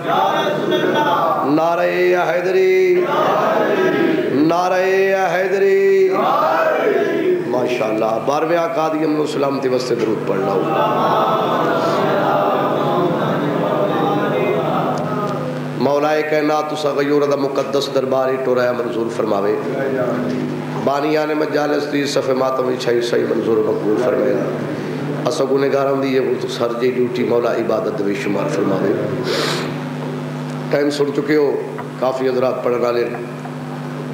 نعرہ حیدری، نعرہ حیدری، ماشاءاللہ 12ویں آقا دی امن و سلامتی واسطے درود پڑھ لو۔ مولا کائنات تسا غیور دا مقدس درباری ٹوریا منظور فرماوے، بانیان مجالس دی صفحہ ماتمی چھائی صحیح منظور مقبول فرمائے، اسا گنہگاراں دی یہ سر جی ڈیوٹی مولا عبادت دوی شمار فرماوے۔ ٹائم سن چکے ہو، کافی حضرات پڑھنا لے،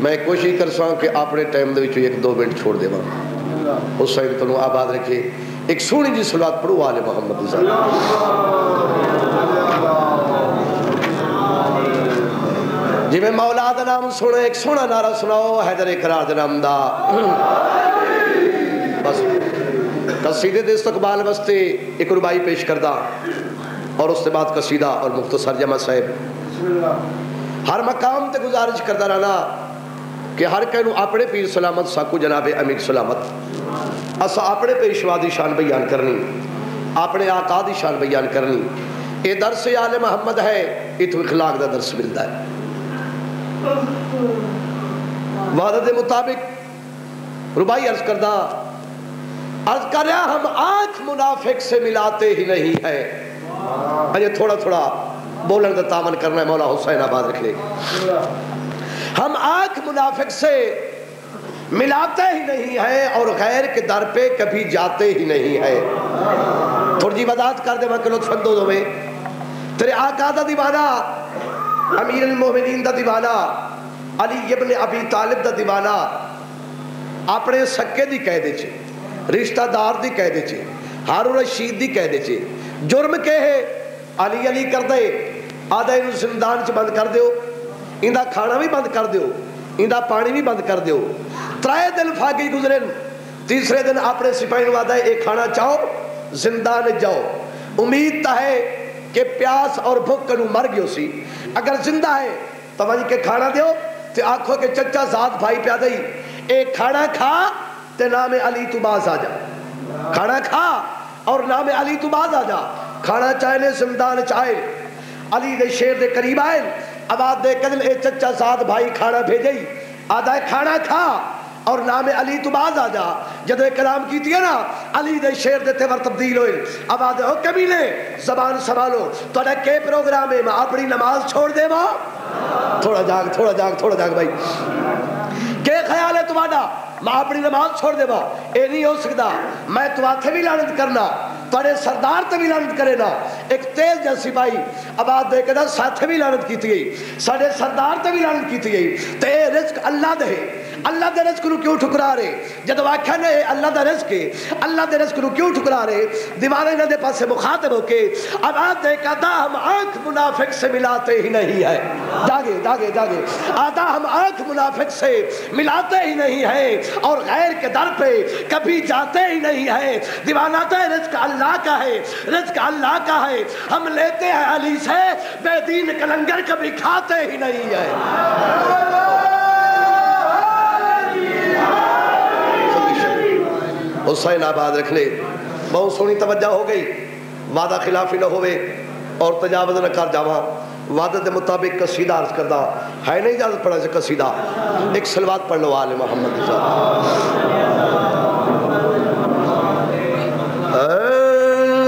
میں کوشش کر ساں کہ اپنے ٹائم دے وچوں 1-2 منٹ چھوڑ دے ماں حسین تنو آباد رکھے۔ ایک سونی جی صلوات پڑھو آل محمد صلی اللہ علیہ وسلم۔ جی میں مولا دا نام سنے ایک سونا نعرہ سناؤ حیدر اقرار دا نام دا۔ بس قصیدے دے استقبال واسطے ایک ربائی پیش کردہ اور اس کے بعد قصیدہ اور مختصر جمع صاحب۔ ہر مقام تے گزارش کردہ رہنا کہ ہر کہنو اپنے پیر سلامت ساکو جناب امیر سلامت اسا اپنے پیشوا دی شان بیان کرنی، اپنے آقا دی شان بیان کرنی۔ اے درس آل محمد ہے، اتو اخلاق دا درس ملتا ہے۔ وعدہ دے مطابق ربائی عرض کردہ، عرض کر رہا ہم آنکھ منافق سے ملاتے ہی نہیں ہے۔ یہ تھوڑا تھوڑا بولن کا تامن کرنا ہے، مولا حسین آباد رکھ لے۔ ہم آنکھ منافق سے ملاتے ہی نہیں ہے اور غیر کے در پہ کبھی جاتے ہی نہیں ہے۔ تھوڑی جی وضاحت کر دے میں کہ لطف اندوز ہوئے، تیرے آقا دا دیوانہ، امیر المومنین دا دیوانہ، علی ابن ابی طالب دا دیوانہ اپنے سکے دی کہہ دے چھے، رشتہ دار دی کہہ دے چھے، ہارون رشید دی کہہ دے چھے، جرم کے ہے علی علی کر دے، آدھا انہوں زندان چ بند کر دیو، اندہ کھانا بھی بند کر دیو، اندہ پانی بھی بند کر دیو۔ 3 دن فاقی گزرن، تیسرے دن اپنے سپاہی وعدہ ہے ایک کھانا چاہو زندان جاؤ، امید تا ہے کہ پیاس اور بھوک کنو مر گئو سی، اگر زندہ ہے تو وجہ کے کھانا دیو تے آنکھوں کے چچا ذات بھائی پیادہ ہی ایک کھانا کھا تے نام علی تو باز آ جا، کھانا کھا اور نام علی تو باز آ جا۔ کھانا چاہنے زندان چاہے، علی دے شیر دے قریب آئے، آباد دے قدل اے چچا ذات بھائی کھانا بھیجے ہی، آدھا ہے کھانا کھا اور نام علی تو باز آ جا۔ جدو ایک کلام کیتی ہے نا علی دے شیر دے تیور تبدیل ہوئے، اب آدھے ہو کبیلے زبان سنبھالو، تو نے کے پروگرام ہے میں اپنی نماز چھوڑ دے ماں؟ تھوڑا جاگ تھوڑا جاگ تھوڑا جاگ بھائی، کہ خیال ہے تمہارا میں اپنی نماز چھوڑ دے ماں؟ اے نہیں ہو سکتا، میں تمہارے بھی لعنت کرنا، تمہارے سردار تے بھی لعنت کرے نا۔ ایک تیز جیسی بھائی آباد دے کے نا ساتھ بھی لعنت کیتی گئی، سارے سردار تے بھی لعنت کیتی گئی۔ تے رزق اللہ دے، اللہ دے رزق نو کیوں ٹھکرا رہے؟ جدو آکھا نے اللہ دے رزق ہے، اللہ دے رزق نو کیوں ٹھکرا رہے؟ دیوانے نہ دے پاسے مخاطب ہو کے آباد دے کا دا ہم آنکھ منافق سے ملاتے ہی نہیں ہے۔ جاگے جاگے جاگے، آدھا ہم آنکھ منافق سے ملاتے ہی نہیں ہے اور غیر کے در پہ کبھی جاتے ہی نہیں ہے۔ دیوانہ تے رزق اللہ کا ہے، رزق اللہ کا ہے، ہم لیتے ہیں علی سے، بے دین کا لنگر کبھی کھاتے ہی نہیں ہے۔ حسین آباد رکھ لے، بہت سونی توجہ ہو گئی، وعدہ خلافی نہ ہوئے اور تجاوز نہ کر جاواں۔ وعدہ دے مطابق قصیدہ عرض کردہ ہے، نہیں اجازت پڑھا سے قصیدہ ایک سلوات پڑھ لو آل محمد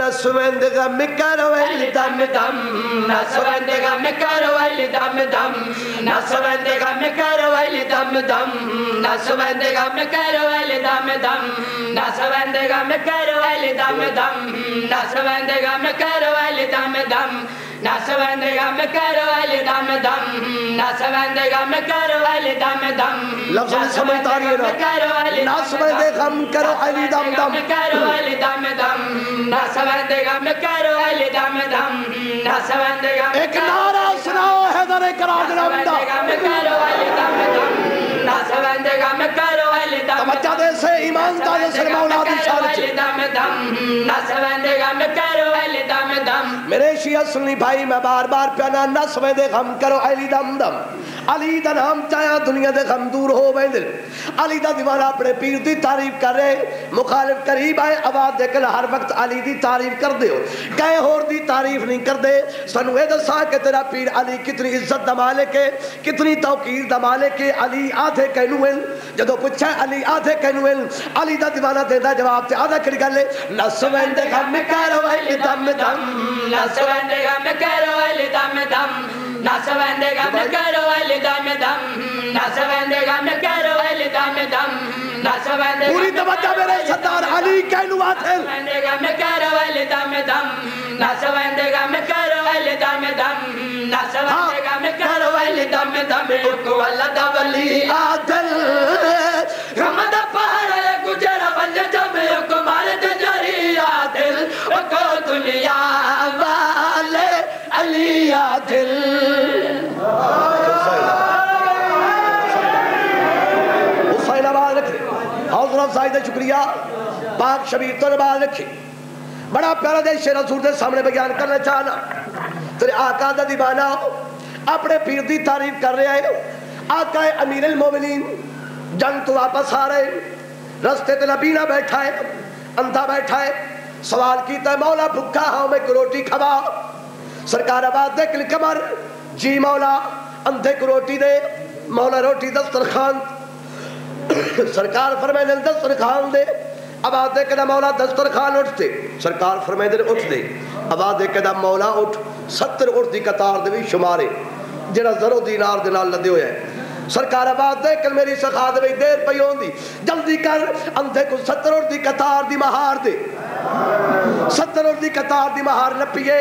نسوند غم کرول دم دم، نسوند غم کرول دم دم، نسوند غم کرول دم دم، نسوند غم کرول دم دم، نسوند غم کرول دم دم، نسوند غم کرول دم دم، نسوند غم کرول دم دم، نسوند غم کرول دم دم، لفظ سمجھتا رہی ہے نا، نسوند غم کرول دم دم، کرول دم دم، نسوند غم کرول دم دم، نسوند غم، ایک نعرہ سناؤ حیدر اقرار دم دم، کرول دم دم، نسوند غم کرول دم، توجہ دے سے ایمان دار سے مولا دی شان چ دم دم، نسوند غم کرول دم دم۔ میرے شیعہ سنی بھائی میں بار بار پیانا نسوند غم کرول دم دم، علی دا نام چایا دنیا دے غم دور ہو ویندے علی دا دیوانہ اپنے پیر دی تعریف کر رہے مخالف قریب آئے آواز دے کل ہر وقت علی دی تعریف کر دے ہو کہے ہور دی تعریف نہیں کر دے سنو اے دسا کہ تیرا پیر علی کتنی عزت دا مالک ہے کتنی توقیر دا مالک ہے علی آدھے کہنوئن جدو پوچھا علی آدھے کہنوئن علی دا دیوانہ دے دا جواب تے آدھا کری گلے نسوین دے غم کرو ایلی دم دم نسوین دے غم کرو ایلی دم دم نسوین دے غم کرو ایلی دم دم نسوین دے غم کرو ایلی دم دم نسوین دے پوری توجہ میرے سردار علی کہنو آتھل نسوین دے غم کرو ایلی دم دم نسوین دے غم کرو ایلی دم دم نسوین دے غم کرو ایلی دم دم اکو اللہ دا ولی آتھل غم دا پہاڑے گجر بل جب اکو مارد جری آدل اکو دنیا والے علی آتھل حسین آواز رکھے حضرت زائدہ شکریہ پاک شبیر تو نباز رکھے بڑا پیارا دے شیر رسول دے سامنے بیان کرنا چاہنا تیرے آقا دا دیوانہ اپنے پیر دی تعریف کر رہے ہیں آقا امیر المومنین جنگ تو واپس آ رہے رستے تے نبی نہ بیٹھا ہے اندھا بیٹھا ہے سوال کیتا ہے مولا بھکا ہاں میں کو روٹی کھوا سرکار آواز دے کل کمر جی مولا اندھے کو روٹی دے مولا روٹی دسترخوان سرکار فرمائے دے دسترخوان دے آواز دے کہا مولا دسترخوان اٹھتے سرکار فرمائے دے اٹھ دے آواز دے کہا مولا اٹھ 70 اٹھ دی قطار دے بھی شمارے جنہ زرو دینار دے نال لدے ہوئے ہیں سرکار آواز دے کل میری سخا دے بھی دیر پئی ہون دی جلدی کر اندھے کو 70 اٹھ دی قطار دی مہار دے 70 اٹھ دی قطار دی مہار نپیے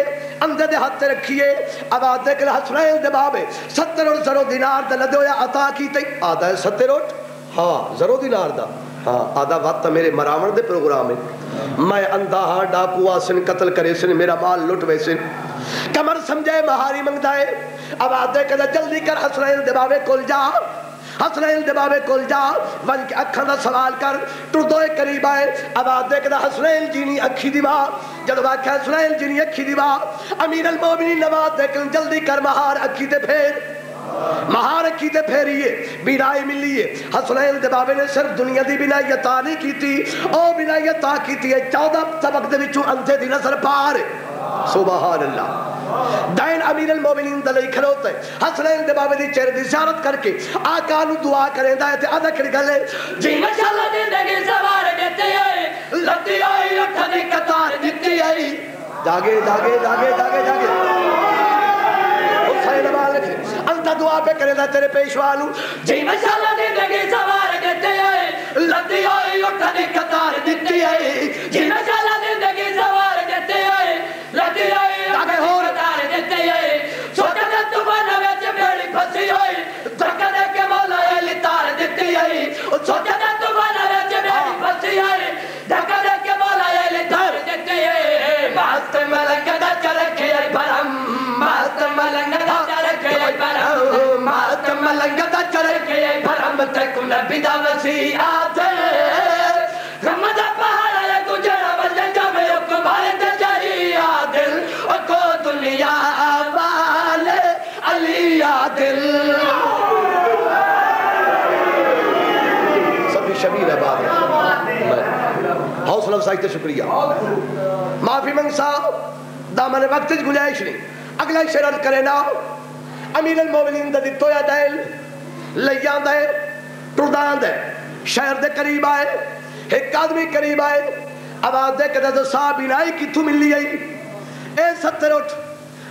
اندھے دے ہاتھ رکھیے آواز دے کل حسنین دے بابے 70 اٹھ زرو دینار دے لدے ہوئے عطا کی تے آدھا ہے 70 اٹھ ہاں زرو دینار دا ہاں آدھا وقت میرے مراون دے پروگرام ہے میں اندھا ہاں ڈاکو آسن قتل کرے سن میرا مال لٹ ویسن کمر سمجھے مہاری منگ دائے اب آدھے کہتا جلدی کر حسنین دباوے کل جا حسنین دباوے کل جا ون کے اکھاں دا سوال کر ٹردوئے قریب آئے اب آدھے کہتا حسنین جینی اکھی دیوا جدو آکھا حسنین جینی اکھی دیوا امیر المومنین نواز دے کل جلدی کر مہار اکھی دے پھیر مہار اکھی دے پھیریے بینائی ملیے حسنین دے بابے نے صرف دنیا دی بینائی عطا نہیں کی تھی او بینائی عطا کی تھی 14 سبق دے وچوں اندھے دی نظر پار سبحان اللہ دائن امیر المومنین دلائی کھلوتا ہے حسنین دے بابے دی چہرے دی زیارت کر کے آقا نو دعا کریں دائے تے آدھا کر گلے جی مشاللہ زندگی سوار دیتے آئے لتی آئی اٹھا دی قطار دیتی آئی جاگے جاگے جاگے جاگے جاگے حسین آباد رکھے انتا دعا پہ کرے دا تیرے پیشوانو جی مشاللہ زندگی سوار دیتے آئے لتی آئی اٹھا دی قطار دیتی آئی جی مشاللہ زندگی سوار دیتے آئے لتی آئی اٹھا دی قطار دیتے آئے سوچا دے تمہانا ویچ بیڑی پھسی ہوئی دھکا دے کے مولا ایلی تار دیتی آئی سوچا دے تمہانا ویچ بیڑی پھسی ہوئی دھکا دے کے مولا ایلی تار دیتی آئی ماست ملنگ دا چرکھے آئی بھرم ماست ملنگ دا چرکھے آئی بھرم ماست ملنگ دا چرکھے آئی بھرم تکو نبی دا وسیعات غم دا پہاڑا یا گجرہ بلن جب یکو بھارت جاری آدل اکو دنیا والے علی آدل سبھی شبیر آباد حوصلہ افزائی تے شکریہ معافی منگ صاحب دامن وقت گنجائش نہیں اگلا شرط کرے نا امیر المومنین دا دیتو یا دائل لیان دائے ٹردان دائے شہر دے قریب آئے ایک آدمی قریب آئے آواز دے کہ دے صاحب انائی کی تو ملی آئی اے 70 اٹھ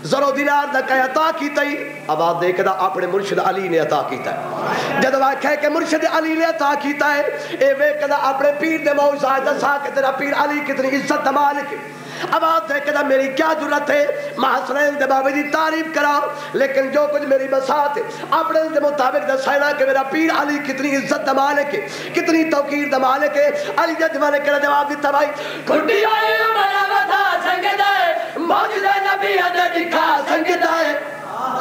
زرو دینار دا کہا عطا کیتا ہی آواز دے کہ اپنے مرشد علی نے عطا کیتا ہے جد وہ کہے کہ مرشد علی نے عطا کیتا ہے اے وے کہ اپنے پیر دے موضوع دسا کہ تیرا پیر علی کتنی عزت مالک آواز دے کہ میری کیا ضرورت ہے میں حسنین دے بابے دی تعریف کرا لیکن جو کچھ میری بسات ہے اپنے دے مطابق دسائنا کہ میرا پیر علی کتنی عزت مالک ہے کتنی توقیر مالک ہے علی جد مالک نے جواب دیتا بھائی کھٹی آئی میرا ودا سنگدہ ہے موجود نبی ادھر دکھا سنگدہ ہے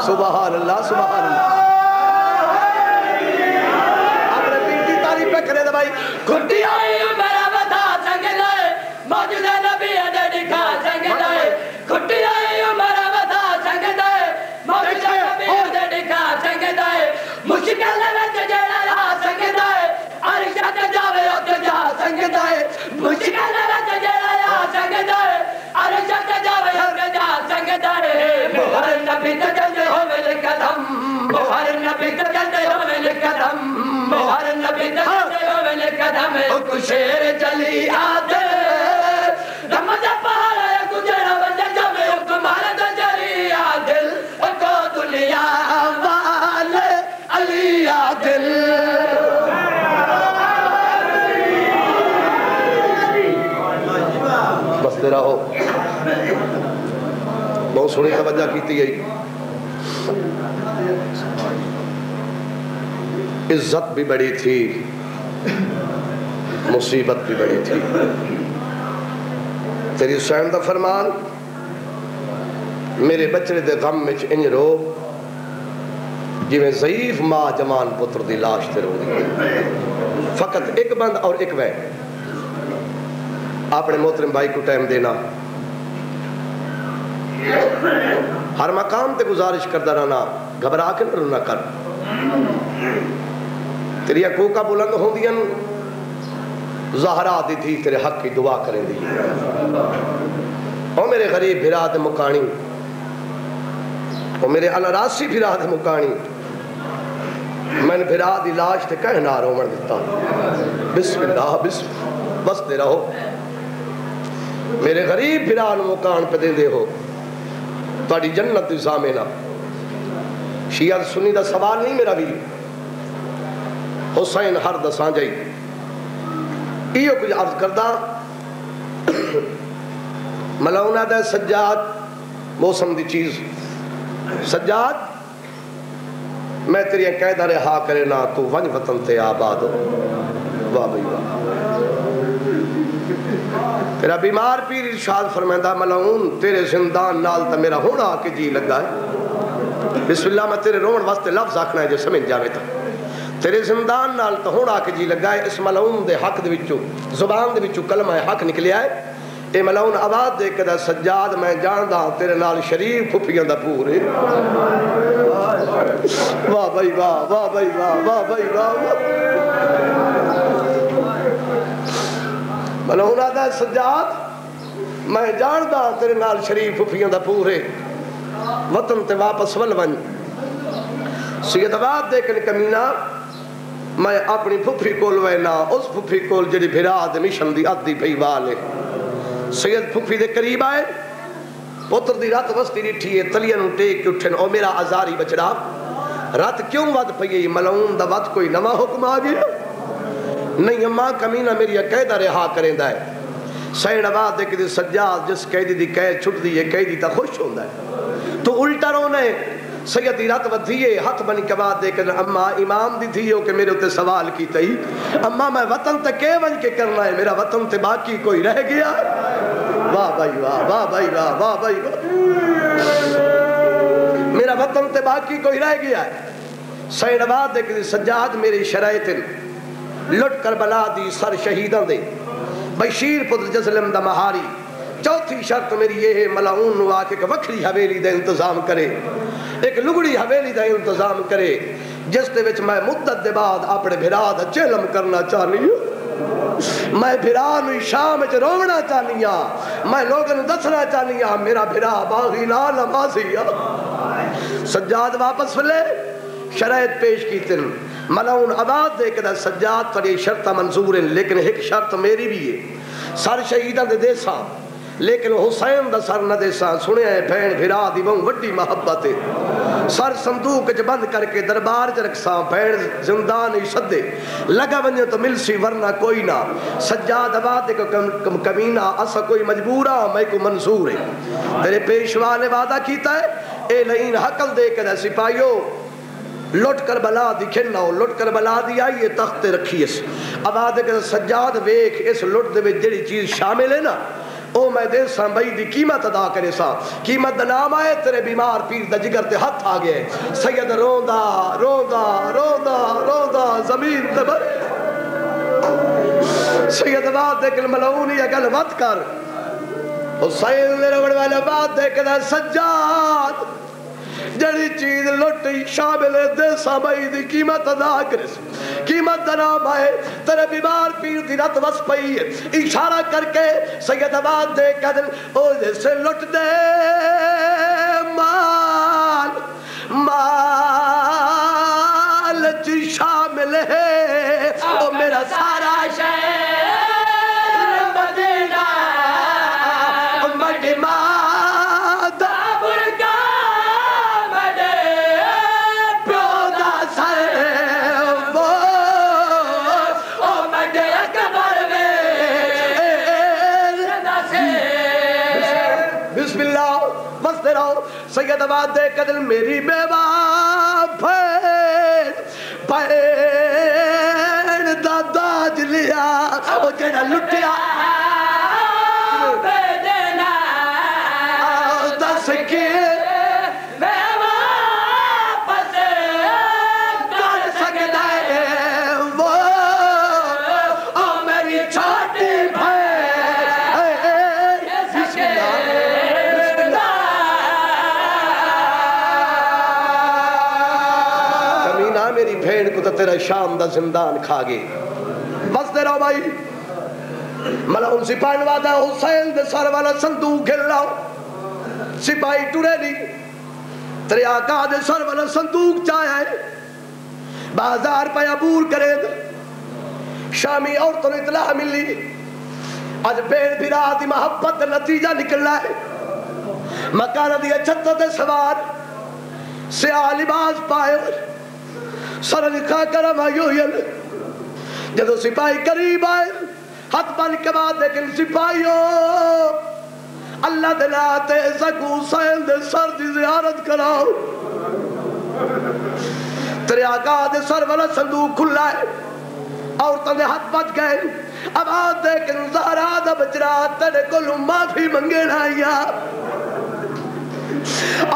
سبحان اللہ سبحان اللہ اپنے پیر دی تعریف پہ کرے دا بھائی کھٹی آئی میرا ودا سنگدہ ہے موجود نبی ادھر دکھا سنگدہ ہے کھٹی آئی میرا ودا سنگدہ ہے موجود نبی ادھر دکھا سنگدہ ہے سکتا ہے مشکل رت جڑا آ سکتا ہے عرش تے جاوے ہر جا سکتا ہے ہر نبی تے چلدے ہوے قدم ہر نبی تے چلدے ہوے قدم ہر نبی تے چلدے ہوے قدم کو شیر چلی آدے رمضان پہاڑ کو جڑا وند جاوے حکمار دا جری عادل کو دنیا والے علی عادل بستے رہو بہت سنی توجہ کیتی گئی عزت بھی بڑی تھی مصیبت بھی بڑی تھی تیری حسین دا فرمان میرے بچڑے دے غم وچ انج رو جویں ضعیف ماں جوان پتر دی لاش تے رو دی فقط ایک بند اور ایک وے اپنے محترم بھائی کو ٹائم دینا ہر مقام تے گزارش کردہ رہنا گھبرا کے نہ کر تیری حقوقہ بلند ہوں دیا زہرا دی تھی تیرے حق کی دعا کریں دی او میرے غریب بھرا دے مکانی او میرے علاراسی بھرا دے مکانی میں نے بھرا دی لاش تے کہنا رومن دیتا بسم اللہ بس دے رہو میرے غریب بھرا نو مکان پہ دے ہو تاری جنت دی زامنہ شیعہ سنی دا سوال نہیں میرا بھی حسین ہر دسان جائی ایو کچھ عرض کردہ ملونہ دے سجاد موسم دی چیز سجاد میں تیری قیدہ رہا کرے نا تو ونج وطن تے آباد ہو واہ بھائی واہ تیرا بیمار پیر ارشاد فرمائندہ ملعون تیرے زندان نال تا میرا ہونا آکے جی لگا ہے بسم اللہ میں تیرے رومن واسطے لفظ آکھنا ہے جو سمجھ جاوے تھا تیرے زندان نال تا ہونا آکے جی لگا ہے اس ملعون دے حق دے وچو زبان دے وچو کلمہ حق نکلیا ہے اے ملعون آواز دے کے دا سجاد میں جاندہ تیرے نال شریف پھپیاں دا پورے واہ بھائی واہ واہ بھائی واہ واہ بھائی واہ ملعون آدھا سجاد میں جاندہ تیرے نال شریف پھپیاں دا پورے وطن تے واپس ولون سید آباد دیکھنے کمینہ میں اپنی پھپھی کول وینا اس پھپھی کول جڑی بھرا دے مشن دی ادھی بھئی والے سید پھپھی دے قریب آئے پتر دی رات وستی ڈٹھی ہے تلیاں نو ٹیک کے اٹھن او میرا ازاری بچڑا رات کیوں ود پئی ملعون دا ود کوئی نواں حکم آ گیا نہیں اماں کمینہ میری قیدہ رہا کریں دا ہے سین آباد دے کہ سجاد جس قیدی دی قید چھٹ دی ہے قیدی تا خوش ہوندہ ہے تو الٹا رونے سیدی رات ودھیے ہاتھ بنی کے بعد دے کر اماں امام دی تھی ہو کہ میرے ہوتے سوال کی تئی اماں میں وطن تے کے بن کے کرنا ہے میرا وطن تے باقی کوئی رہ گیا واہ بھائی واہ واہ بھائی واہ واہ بھائی واہ میرا وطن تے باقی کوئی رہ گیا ہے سین آباد دے کہ سجاد میری شرائط لٹ کر بلا دی سر شہیداں دے بشیر پتر جسلم دا مہاری چوتھی شرط میری یہ ہے ملعون نو آکے کہ وکھری حویلی دے انتظام کرے ایک لگڑی حویلی دے انتظام کرے جس دے وچ میں مدت دے بعد اپنے بھرا دا چیلم کرنا چاہنی ہوں میں بھرا نو شام وچ رونا چاہنی ہوں میں لوگوں نو دسنا چاہنی ہوں میرا بھرا باغی لا نمازی سجاد واپس لے شرائط پیش کی تن ملعون آباد دے کہ سجاد تری شرطہ منظور ہیں لیکن ایک شرط میری بھی ہے سر شہیدہ دے دیساں لیکن حسین دا سر نہ دیساں سنے ہیں بھین بھرا دی بہن وڈی محبت ہے سر صندوق چ بند کر کے دربار چ رکھساں بھین زندان ہی سدے لگا ونجے تو ملسی ورنہ کوئی نہ سجاد آباد دے کو کمینہ اسا کوئی مجبورہ میں کو منظور ہے تیرے پیشوا نے وعدہ کیتا ہے اے لئین حقل دے کے سپاہیوں لٹ کر بلا دی کھناؤ لٹ کر بلا دی آئیے تخت رکھی اس آباد کے سجاد ویک اس لٹ دے وچ جڑی چیز شامل ہے نا او میں دے ساں بھائی دی قیمت ادا کرے ساں قیمت دا نام آئے تیرے بیمار پیر دا جگر تے ہاتھ آ گئے سید روندا روندا روندا روندا زمین تے بر سید آباد دے کہ ملعون یہ گل مت کر حسین نے روڑ والا بات دے کہ سجاد جڑی چیز لٹی شامل دے سامائی دی قیمت ادا کرس قیمت دا نام ہے تیرے بیمار پیر دی رت وس پئی ہے اشارہ کر کے سید آباد دے قدر او جیسے لٹ دے مال مال چی شامل ہے او میرا سارا شہر مدینہ مڈی ماد برکا مڈے پیودا سر وہ او مڈے اکبر میں بسم اللہ بستے رہو سید آباد دے قدر میری بیوہ پھیڑ دا داج لیا او جڑا لٹیا بے دینا دس کے میں واپس کر سکتا ہے وہ او میری چھوٹی بھیڑ بسم اللہ کمینہ میری بھیڑ کو تو تیرا شام دا زندان کھا گئی بس دے رہو بھائی ملعون سپاہی وعدہ حسین دے سر والا صندوق گھر لاؤ سپاہی ٹورے نہیں تیرے آقا دے سر والا صندوق چاہے ہے بازار پہ عبور کرے دے شامی عورتوں نے اطلاع ملی آج بین بھرا دی محبت نتیجہ نکلنا ہے مکانہ دی چھتہ دے سوار سیاہ لباس پائے سر لکھا کرم آئیوین جدو سپاہی قریب آئے ہاتھ بن کے بعد لیکن سپاہیوں اللہ دلاتے سکو حسین دے سر دی زیارت کراؤ تیرے آقا دے سر والا صندوق کھلا ہے عورتوں نے ہاتھ بچ گئے اب آج دیکھن زہرا دا بچرا تیرے کو معافی منگے آئیا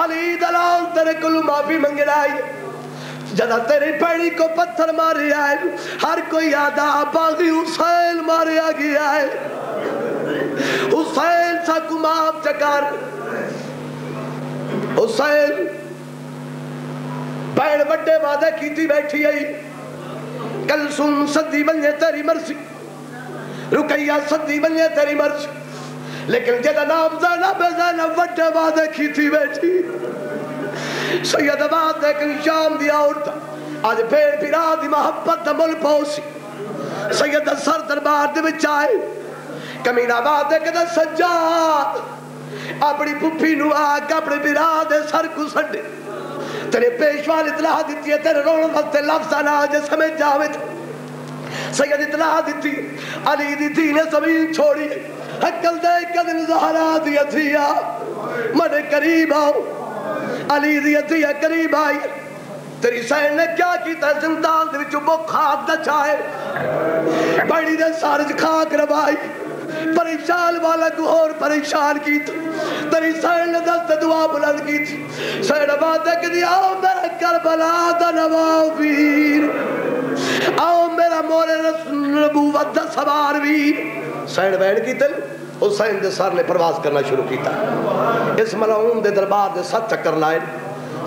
علی دلال تیرے کو معافی منگے آئیا جدا تیری پیڑی کو پتھر مارے آئے ہر کوئی یادا باغی حسین مارے آگیا ہے حسین سا کو معاف چکار حسین پیڑ بڑے وعدہ کی تھی بیٹھی آئی کلثوم صدی بنجے تیری مرضی رقیہ صدی بنجے تیری مرضی لیکن جدا نام زینب بڑے وعدہ کی تھی بیٹھی سید آباد لیکن شام دیا عورت آج بھیڑ بھرا دی محبت دا مل پوسی سید سر دربار دے وچ آئے کمین آباد لیکن سجاد اپنی پپی نو آگ اپنے بھرا دے سر کو سنڈے تیرے پیشوان اطلاع دیتی ہے تیرے رون وقت لفظ آنا آج سمجھ جاوے تھے سید اطلاع دیتی علی دی تھی نے زمین چھوڑی حکل دے کدن زہرا دیا تھیا منے قریب آؤ علی دیتی ہے قریب آئی تیری سین نے کیا کیتا ہے زندان دے وچوں بخات دا چاہے بڑی دے سارج خاک روائی پریشان والا کو اور پریشان کی تیری سین نے دست دعا بلند کی تھی سین آباد دیکھ دیا آؤ میرا کربلا دا نوابیر آؤ میرا مورے نبوت دا سوار ویر سین بین کی تل حسین دے سر نے پرواز کرنا شروع کیتا اس ملعون دے دربار دے 7 چکر لائے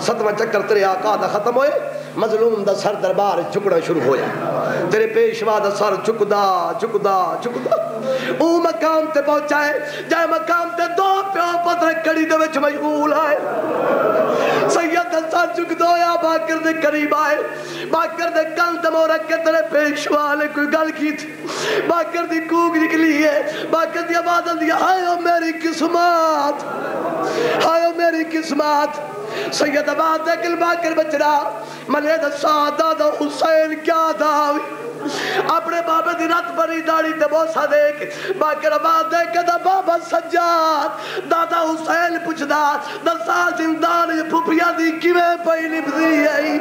7واں چکر تیرے آقا دا ختم ہوئے مظلوم دا سر دربار چکڑا شروع ہویا تیرے پیشوا دا سر چکدا او مقام تے پہنچائے جائے مقام تے 2 پیو پتر کڑی دے وچ مشغول آئے سید دا سر چکدو یا باکر دے قریب آئے باکر دے کل دمو رکھ کے تیرے پیشوا نے کوئی گل کی تھی باکر دی کوگ نکلی ہے باکر دی آواز دیا ہائیو میری قسمات ہائیو میری قسمات سید آباد دیکھل باکر بچرا ملید سادہ دا حسین کیا داوی اپنے بابے دی رات بری داڑی تے بوسا دیکھ باکر آباد دیکھ دا بابا سجاد دادا حسین پوچھ دا سال زندان یہ پھوپیا دی کیویں پئی نبدی ہے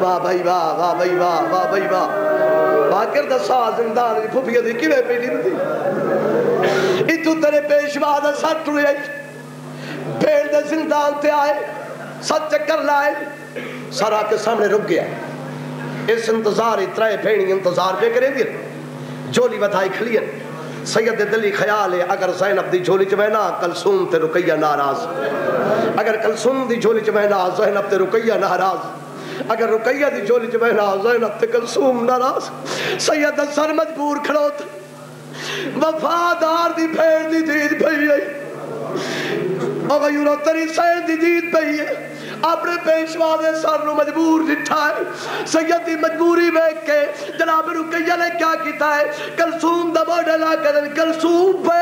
واہ بھائی واہ واہ بھائی واہ واہ بھائی واہ باکر دا سال زندان یہ پھوپیا دی کیویں پئی نبدی اتو تیرے پیشوا دا سر ٹرے بھیڑ دے زندان تے آئے 7 چکر لائے سارا کے سامنے رک گیا اس انتظار اترائے بھیڑی انتظار پہ کریں گے جولی بتائی کھلین سید دلی خیال ہے اگر زینب دی جھولی چوینا کلثوم تے رقیہ ناراض اگر کلثوم دی جھولی چ بہنا زینب تے رقیہ ناراض، اگر رقیہ دی جھولی چ بہنا زینب تے کلثوم ناراض، سید سر مجبور کھڑوت وفادار دی پھیر دی دید پئی ہے، او غیورو تری سین دی دید پئی ہے، اپنے پیشوا دے سر نو مجبور دٹھا ہے، سید دی مجبوری ویکھ کے جناب رقیہ نے کیا کیتا ہے، کلثوم دا موڈے لا کے کلثوم پہ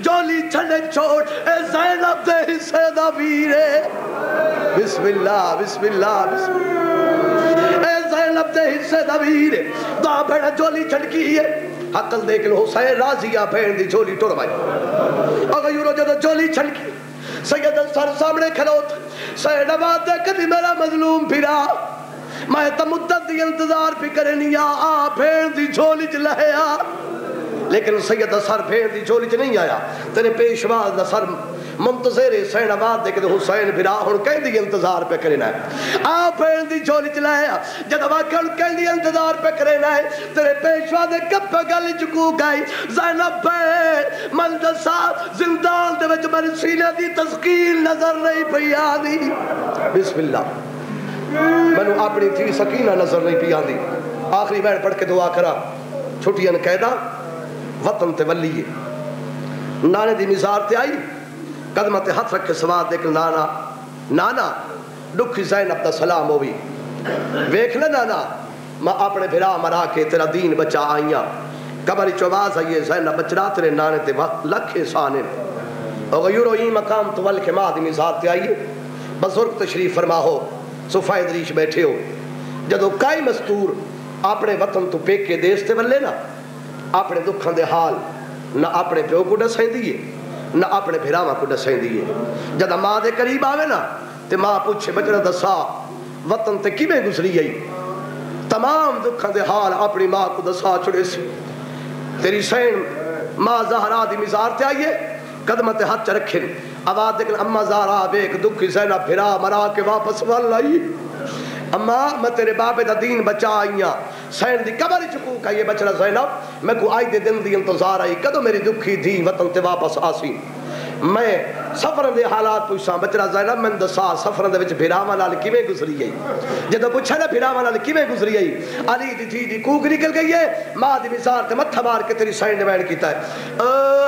جولی چھڑے چھوڑ اے زینب دے حصے دا ویرے، بسم اللہ بسم اللہ بسم اللہ، اے زینب دے حصے دا ویرے، دا بھیڑا جولی چھڑکی ہے، حقل دیکھ لو حسین راضیہ بھین دی جولی ٹوڑ بائی، اگر یورو جدو جولی چھڑکی سید سر سامنے کھلوت، سید آباد دے کدی میرا مظلوم پھرا، میں تا مدت دی انتظار پہ کرنی آ بھین دی جھولی چ لہیا، لیکن سید سر بھین دی جھولی چ نہیں آیا، تیرے پیشواز دا سر منتظر حسین آباد دے کہ حسین بھرا ہن کہیں دی انتظار پہ کرنا ہے، آ بھین دی جھولی چ لہیا، جد واقعہ کہیں دی انتظار پہ کرنا ہے، تیرے پیشوا دے کپ گل چکو گئی، زینب بھین من دسا زندان دے وچ میری سینے دی تسکین نظر نہیں پئی آندی، بسم اللہ، مینوں اپنی تھی سکینہ نظر نہیں پئی آندی، آخری بیٹھ پڑھ کے دعا کرا، چھٹیاں قیدا وطن تے ولیے، نانے دی مزار تے آئی، قدمہ تے ہاتھ رکھ کے سواد دیکھ نانا نانا دکھی زینب دا سلام ہوئی، ویکھ لے نانا میں اپنے بھرا مرا کے تیرا دین بچا آئیاں، قبر چواز آئیے زینب بچرا تیرے نانے تے لکھے سانے، اور غیورو ہی مقام تول کے ماہ دی مزار تے آئیے، بزرگ تشریف فرما ہو، صفحہ دریش بیٹھے ہو، جدو کائی مستور اپنے وطن تو پیک کے دیس تے ولے نا، اپنے دکھاں دے حال نہ اپنے پیو کو ڈسائیں دیئے نہ اپنے بھراواں کو ڈسائیں دیئے، جدہ ماں دے قریب آوے نا تے ماں پوچھے بچڑا دسا وطن تے کیویں گزری آئی، تمام دکھاں دے حال اپنی ماں کو دسا چھڑے سے، تیری سین ماں زہرا دی مزار تے آئیے، قدمہ تے ہاتھ رکھیں، آواز دیکھیں اماں زہرا بیک دکھی زینب بھرا مرا کے واپس وال آئی، اماں میں تیرے بابے دا دین بچا آئیاں، سین دی قبر چکو کا یہ بچڑا زینب، میں کو آئی دے دن دی انتظار آئی، کدو میری دکھی دی وطن تے واپس آسی، میں سفرن دے حالات پوچھا بچڑا زینب میں دسا سفرن دے وچ بھراواں نال کیویں گزری آئی، جدو پوچھا نا بھراواں نال کیویں گزری آئی، علی دی تھی دی کوک نکل گئی ہے، ماں دی مزار تے متھا مار کے تیری سین نے بیان کیتا ہے،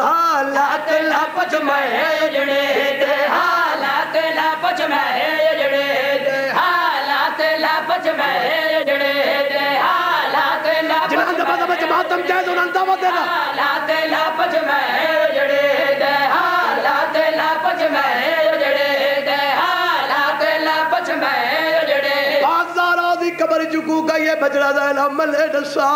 حالات لپچ میں جڑے دے، حالات لپچ میں جڑے دے، حالات لپچ میں جڑے دے، حالات لپچ جنہاں دے بعد بچ ماتم جائز انہاں دعوت دینا، حالات لپچ میں جڑے دے، حالات لپچ میں جڑے دے، حالات لپچ میں جڑے دے، بازارہ دی قبر چکو کا یہ بچڑا زینب ملے دسا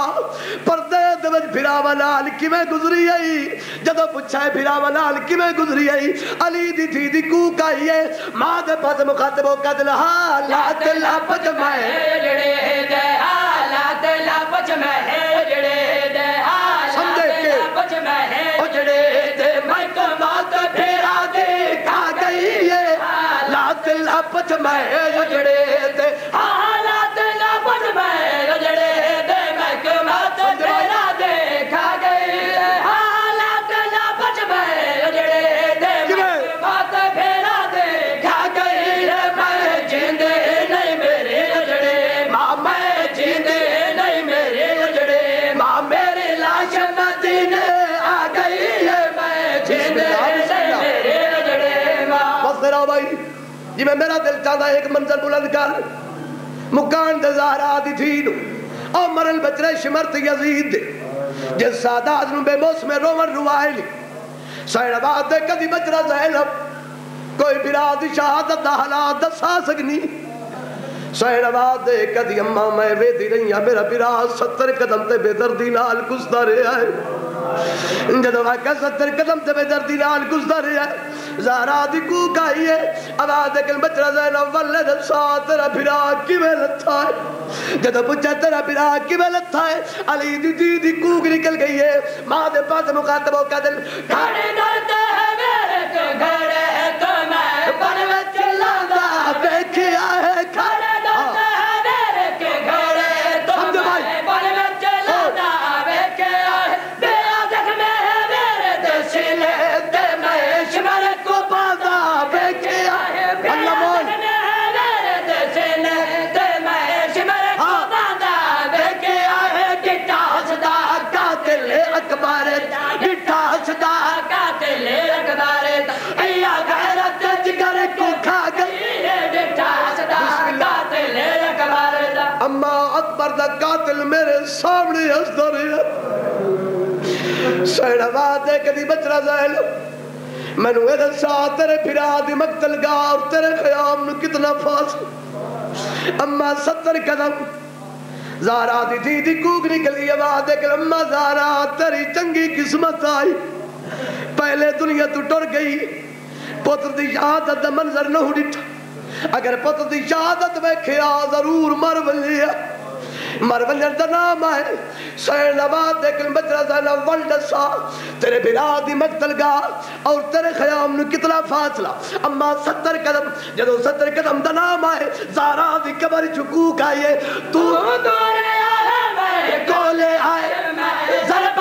پردے دے وچ بھراواں نال کیویں گزری آئی، جدو پوچھا ہے بھراواں نال کیویں گزری آئی، علی دی تھی دی کوک آئی ہے، ماں دے پاس مخاطب ہو کے دل حالات لپچ میں جڑے دے، حالات لپچ میں جڑے دے، حالات لپچ میں جڑے دے، میں کمات پھیرا دیکھا گئی ہے، حالات لپچ میں جڑے دے، حالات لپچ میں جڑے دے، میں کمات پھیرا دیکھا گئی ہے، حالات لپچ میں جڑے دے، میں کمات پھیرا دیکھا گئی ہے، میں جیندے نہیں میرے جڑے، ماں میں جیندے نہیں میرے جڑے، ماں میری لاش مدینے آ گئی ہے، میں جیندے نہیں میرے جڑے، ماں بس میرا بھائی جی میں میرا دل چاہتا ہے ایک منظر بلند کر، مکان دے زہرا دی تھی نو او مرل بچرے شمرت یزید دے، جس سادات نو بے موسم رومن روائے لی، سین آباد دے کدی بچرا زینب کوئی براد شہادت دا حالات دسا سکنی، سین آباد دے کدی اماں میں ویدی رہی میرا براد 70 قدم تے بے دردی نال گزدا رہا ہے، جدو واقعہ 70 قدم تے بے دردی نال گزدا رہا ہے، زہرا دی کوک آئی ہے، آواز دیکھن بچڑا زینب ولے دسا تیرا براد کیویں لتھا ہے، جدو پوچھا تیرا براد کیویں لتھا ہے، علی دی دی کوک نکل گئی ہے، ماں دے پاس مخاطب ہو کے دل گھڑے ڈرتے ہیں میرے کے گھڑے تو میں بن میں چلاندہ دیکھیا ہے گھڑے ڈرتے ہیں میرے کے گھڑے تو میں بن میں چلاندہ بیکیا ہے، بے آدھک میں ہے میرے دسلے تے میں شمر کو باندھا بیکیا ہے، پیغمبر دا قاتل میرے سامنے ہستا رہا سینا وعدے کدی بچنا زہل میں نے دسا تیرے پھرا دی مقتل گاہ اور تیرے خیام نے کتنا فاصل اما 70 قدم زہرا دی تھی دی کوک نکلی آواز ہے کہ اما زہرا تیری چنگی قسمت آئی پہلے دنیا تو ٹر گئی پتر دی شہادت دا منظر نہ ڈٹھا اگر پتر دی شہادت میں کھیا ضرور مر ولیا مرولن دا نام ہے سین آباد دیکھن بچرا زینا ولڈسا تیرے بھرا دی مقتل گاہ اور تیرے خیام نے کتنا فاصلہ اما 70 قدم جدو 70 قدم دا نام ہے زہرا دی قبر چکوک آئیے تو دورے آئے میں کولے آئے ذرا